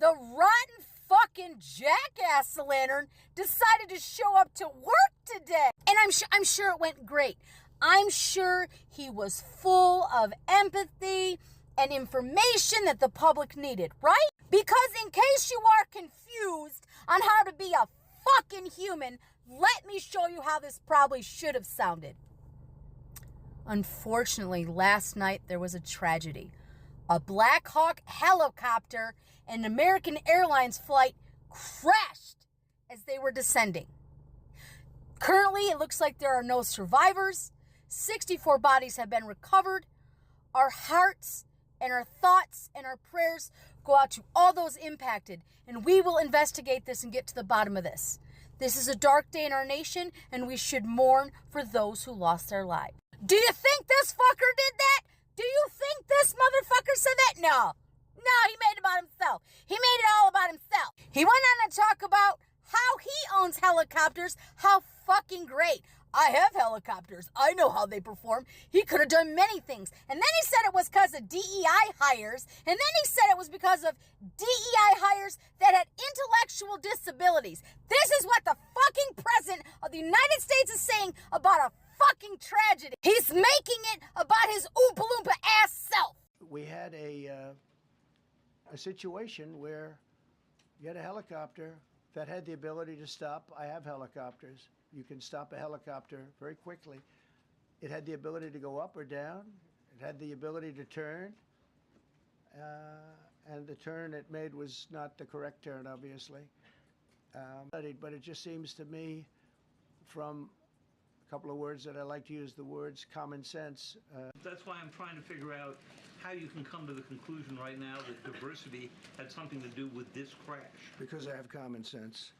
the rotten fucking jackass lantern decided to show up to work today. And I'm sure it went great. I'm sure he was full of empathy and information that the public needed, right? Because in case you are confused on how to be a fucking human, let me show you how this probably should have sounded. Unfortunately, last night there was a tragedy. A Black Hawk helicopter and an American Airlines flight crashed as they were descending. Currently, it looks like there are no survivors. 64 bodies have been recovered. Our hearts and our thoughts and our prayers go out to all those impacted, and we will investigate this and get to the bottom of this. This is a dark day in our nation, and we should mourn for those who lost their lives. Do you think this fucker did that? Do you think this motherfucker said that? No, he made it about himself. He made it all about himself. He went on to talk about how he owns helicopters, how fucking great. I have helicopters. I know how they perform. He could have done many things. And then he said it was because of DEI hires. And then he said it was because of DEI hires that had intellectual disabilities. This is what the fucking president of the United States is saying about a fucking tragedy. He's making it about his Oompa Loompa ass self. We had a situation where you had a helicopter that had the ability to stop. I have helicopters. You can stop a helicopter very quickly. It had the ability to go up or down. It had the ability to turn. And the turn it made was not the correct turn, obviously. But it just seems to me, from a couple of words that I like to use, the words common sense. That's why I'm trying to figure out how you can come to the conclusion right now that diversity had something to do with this crash. Because I have common sense.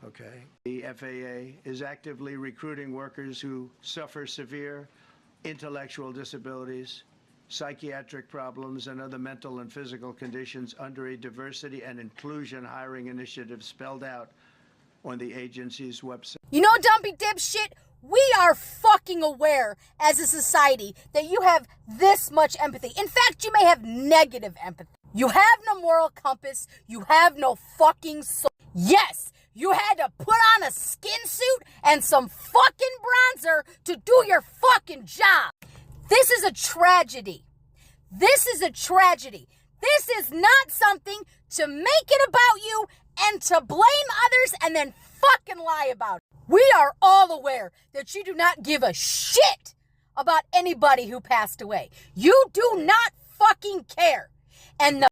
Okay. The FAA is actively recruiting workers who suffer severe intellectual disabilities, psychiatric problems, and other mental and physical conditions under a diversity and inclusion hiring initiative spelled out on the agency's website. You know, dumpy dipshit, we are fucking aware as a society that you have this much empathy. In fact, you may have negative empathy. You have no moral compass. You have no fucking soul. Yes, you had to put on a skin suit and some fucking bronzer to do your fucking job. This is a tragedy. This is a tragedy. This is not something to make it about you and to blame others and then fucking lie about it. We are all aware that you do not give a shit about anybody who passed away. You do not fucking care. And the